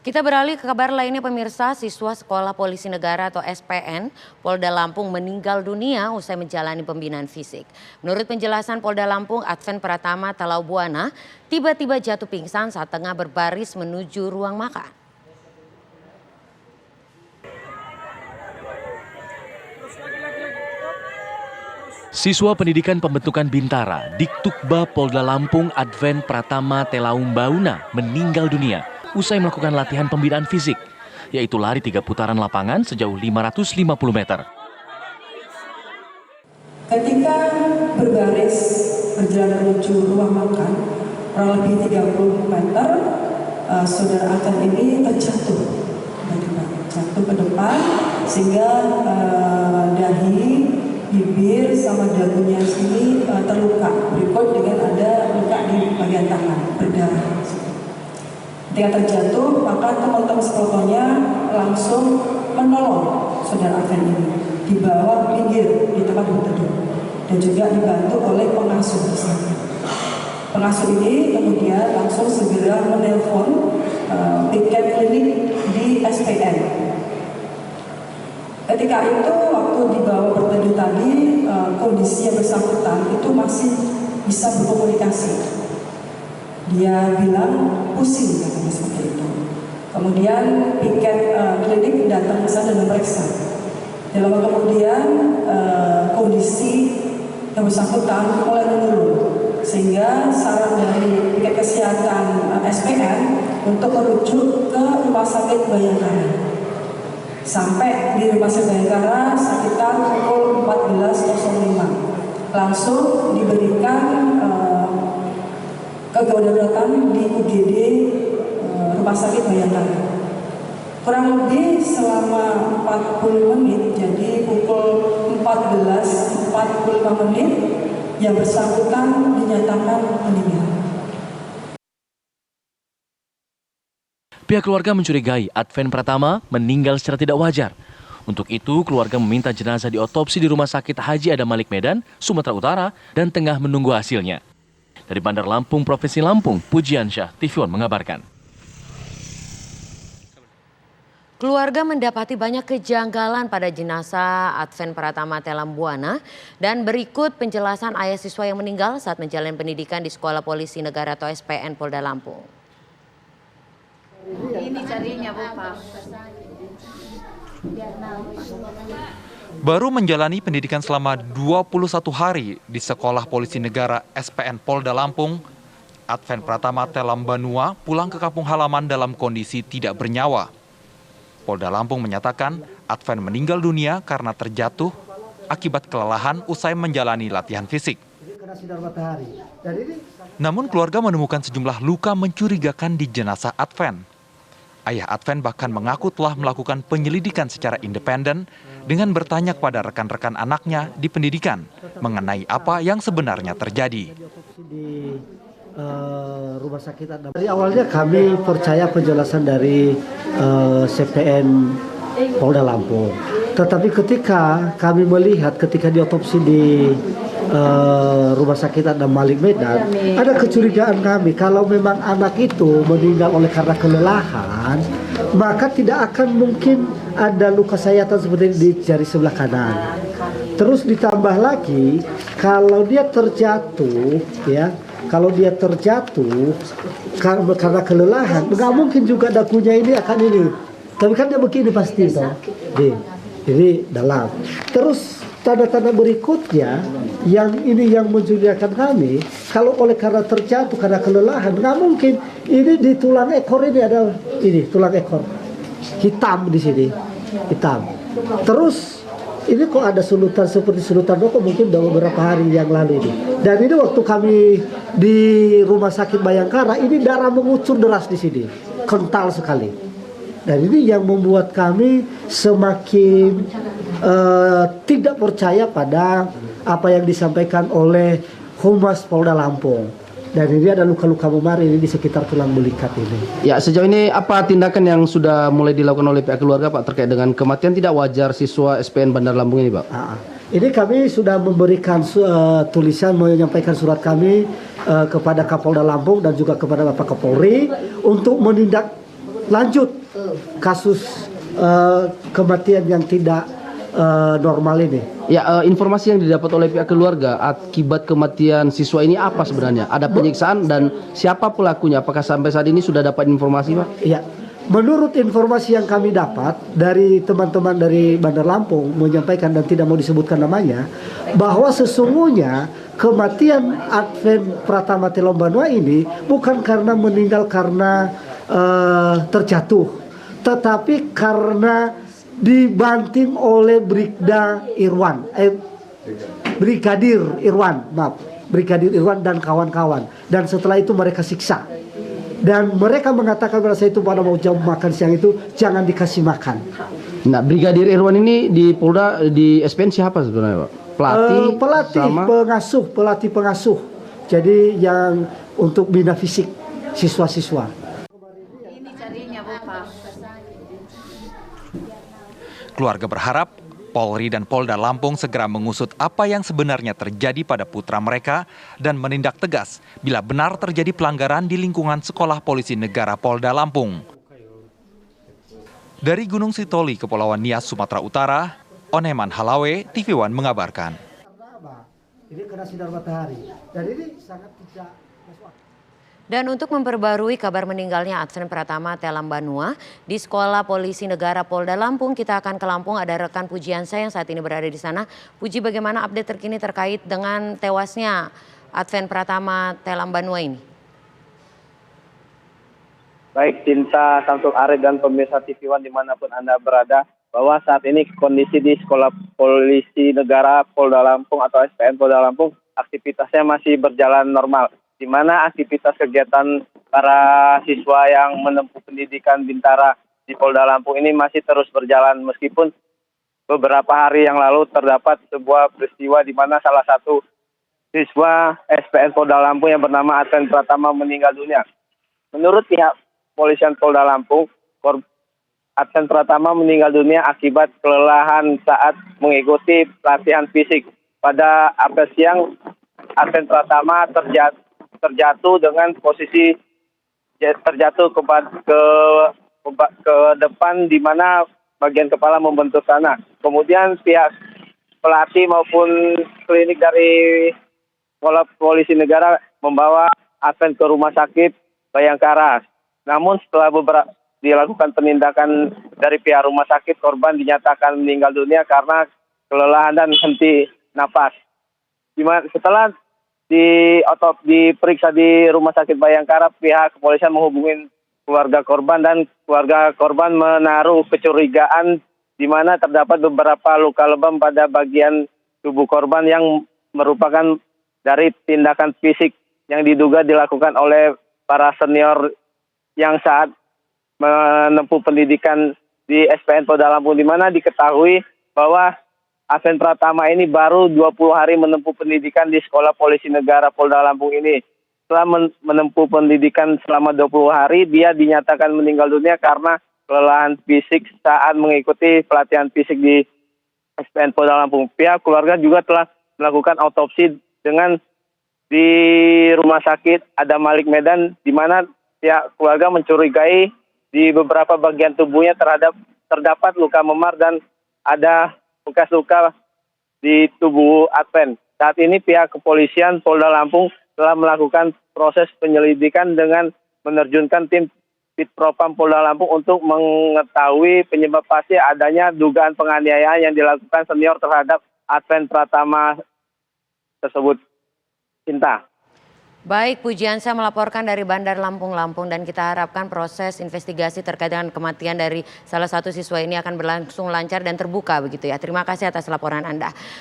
Kita beralih ke kabar lainnya pemirsa, siswa Sekolah Polisi Negara atau SPN Polda Lampung meninggal dunia usai menjalani pembinaan fisik. Menurut penjelasan Polda Lampung, Adven Pratama Talaubuana tiba-tiba jatuh pingsan saat tengah berbaris menuju ruang makan. Siswa Pendidikan Pembentukan Bintara, Diktukba Polda Lampung Adven Pratama Talaubuana meninggal dunia usai melakukan latihan pembinaan fisik, yaitu lari 3 putaran lapangan sejauh 550 meter. Ketika berbaris berjalan menuju ruang makan, kurang lebih 30 meter, saudara Adven ini terjatuh, jatuh ke depan, sehingga dahi, bibir, sama dagunya sini terluka. Berikut dengan ada luka di bagian tangan, berdarah. Ketika terjatuh, maka teman-teman sekolahnya langsung menolong saudara Adven ini, dibawa pinggir di tempat berteduh dan juga dibantu oleh pengasuh di sana. Pengasuh ini kemudian langsung segera menelpon piket klinik di SPN. Ketika itu waktu dibawa berteduh tadi, kondisi yang bersangkutan itu masih bisa berkomunikasi. Dia bilang pusing, katanya seperti itu. Kemudian piket klinik datang ke sana dan memeriksa. Dalam kemudian kondisi yang bersangkutan mulai menurun, sehingga saran dari piket kesehatan SPN untuk merujuk ke Rumah Sakit Bayangkara. Sampai di Rumah Sakit Bayangkara sekitar pukul 14.05. Langsung diberikan kedaruratan di UGD Rumah Sakit Bayangkara. Kurang lebih selama 40 menit, jadi pukul 14.45 menit, yang bersangkutan dinyatakan meninggal. Pihak keluarga mencurigai Adven Pratama meninggal secara tidak wajar. Untuk itu, keluarga meminta jenazah diotopsi di Rumah Sakit Haji Adam Malik Medan, Sumatera Utara, dan tengah menunggu hasilnya. Dari Bandar Lampung, Provinsi Lampung, Pujiansyah, TV One mengabarkan. Keluarga mendapati banyak kejanggalan pada jenazah Adven Pratama Talaubuana dan berikut penjelasan ayah siswa yang meninggal saat menjalani pendidikan di Sekolah Polisi Negara atau SPN Polda Lampung. Ini carinya, Bu. Baru menjalani pendidikan selama 21 hari di Sekolah Polisi Negara SPN Polda Lampung, Adven Pratama Talaubuana pulang ke kampung halaman dalam kondisi tidak bernyawa. Polda Lampung menyatakan Adven meninggal dunia karena terjatuh akibat kelelahan usai menjalani latihan fisik. Namun keluarga menemukan sejumlah luka mencurigakan di jenazah Adven. Ayah Adven bahkan mengaku telah melakukan penyelidikan secara independen dengan bertanya kepada rekan-rekan anaknya di pendidikan mengenai apa yang sebenarnya terjadi. Rumah sakit dari awalnya kami percaya penjelasan dari CPN Polda Lampung. Tetapi ketika kami melihat ketika diotopsi di Rumah Sakit Adam Malik Medan, ada kecurigaan kami kalau memang anak itu meninggal oleh karena kelelahan, maka tidak akan mungkin ada luka sayatan seperti di jari sebelah kanan. Terus ditambah lagi kalau dia terjatuh, ya, kalau dia terjatuh karena kelelahan, nggak mungkin juga dagunya ini akan ini. Tapi kan dia begini pasti toh. Ini dalam. Terus tanda-tanda berikutnya yang ini yang mencurigakan kami, kalau oleh karena terjatuh karena kelelahan, nggak mungkin ini di tulang ekor ini ada ini tulang ekor hitam di sini, hitam. Terus ini kok ada sulutan seperti sulutan rokok mungkin udah beberapa hari yang lalu ini. Dan ini waktu kami di Rumah Sakit Bayangkara, ini darah mengucur deras di sini, kental sekali. Dan ini yang membuat kami semakin tidak percaya pada apa yang disampaikan oleh Humas Polda Lampung. Dan ini ada luka-luka memar ini di sekitar tulang belikat ini. Ya, sejauh ini apa tindakan yang sudah mulai dilakukan oleh pihak keluarga, Pak, terkait dengan kematian tidak wajar siswa SPN Bandar Lampung ini, Pak? Ini kami sudah memberikan tulisan, menyampaikan surat kami kepada Kapolda Lampung dan juga kepada Bapak Kapolri untuk lanjut kasus kematian yang tidak normal ini. Ya, informasi yang didapat oleh pihak keluarga akibat kematian siswa ini apa sebenarnya? Ada penyiksaan dan siapa pelakunya? Apakah sampai saat ini sudah dapat informasi, Pak? Ya, menurut informasi yang kami dapat dari teman-teman dari Bandar Lampung menyampaikan dan tidak mau disebutkan namanya, bahwa sesungguhnya kematian Adven Pratama Telambanua ini bukan karena meninggal karena terjatuh, tetapi karena dibanting oleh Brigadir Irwan dan kawan-kawan, dan setelah itu mereka siksa dan mereka mengatakan pada saya itu pada mau jam makan siang itu jangan dikasih makan. Nah, Brigadir Irwan ini di Polda di SPN siapa sebenarnya, Pak? Pelatih pengasuh. Jadi yang untuk bina fisik siswa-siswa. Keluarga berharap Polri dan Polda Lampung segera mengusut apa yang sebenarnya terjadi pada putra mereka dan menindak tegas bila benar terjadi pelanggaran di lingkungan Sekolah Polisi Negara Polda Lampung. Dari Gunung Sitoli, Kepulauan Nias, Sumatera Utara, Oneman Halawe, TV One mengabarkan. Ini kena sinar matahari dan ini sangat tidak. Dan untuk memperbarui kabar meninggalnya Adven Pratama Telambanua di Sekolah Polisi Negara Polda Lampung, kita akan ke Lampung. Ada rekan Pujiansa yang saat ini berada di sana. Puji, bagaimana update terkini terkait dengan tewasnya Adven Pratama Telambanua ini? Baik, Cinta, Samsul Arid dan pemirsa TV One dimanapun Anda berada, bahwa saat ini kondisi di Sekolah Polisi Negara Polda Lampung atau SPN Polda Lampung aktivitasnya masih berjalan normal, di mana aktivitas kegiatan para siswa yang menempuh pendidikan Bintara di Polda Lampung ini masih terus berjalan, meskipun beberapa hari yang lalu terdapat sebuah peristiwa di mana salah satu siswa SPN Polda Lampung yang bernama Adven Pratama meninggal dunia. Menurut pihak Polisian Polda Lampung, Adven Pratama meninggal dunia akibat kelelahan saat mengikuti latihan fisik. Pada apel siang, Adven Pratama terjatuh dengan posisi terjatuh ke depan, di mana bagian kepala membentur tanah. Kemudian pihak pelatih maupun klinik dari Sekolah Polisi Negara membawa Adven ke rumah sakit Bayangkara. Namun setelah dilakukan penindakan dari pihak rumah sakit, korban dinyatakan meninggal dunia karena kelelahan dan henti napas. Setelah diperiksa di rumah sakit Bayangkara, pihak kepolisian menghubungi keluarga korban dan keluarga korban menaruh kecurigaan di mana terdapat beberapa luka lebam pada bagian tubuh korban yang merupakan dari tindakan fisik yang diduga dilakukan oleh para senior yang saat menempuh pendidikan di SPN Polda Lampung, di mana diketahui bahwa Adven Pratama ini baru 20 hari menempuh pendidikan di Sekolah Polisi Negara Polda Lampung ini. Setelah menempuh pendidikan selama 20 hari, dia dinyatakan meninggal dunia karena kelelahan fisik saat mengikuti pelatihan fisik di SPN Polda Lampung. Pihak keluarga juga telah melakukan autopsi dengan di Rumah Sakit Adam Malik Medan, di mana pihak keluarga mencurigai di beberapa bagian tubuhnya terdapat luka memar dan ada bekas luka di tubuh Adven. Saat ini pihak kepolisian Polda Lampung telah melakukan proses penyelidikan dengan menerjunkan tim Pitpropam Polda Lampung untuk mengetahui penyebab pasti adanya dugaan penganiayaan yang dilakukan senior terhadap Adven Pratama tersebut. Cinta. Baik, Pujiansa melaporkan dari Bandar Lampung, dan kita harapkan proses investigasi terkait dengan kematian dari salah satu siswa ini akan berlangsung lancar dan terbuka begitu ya. Terima kasih atas laporan Anda.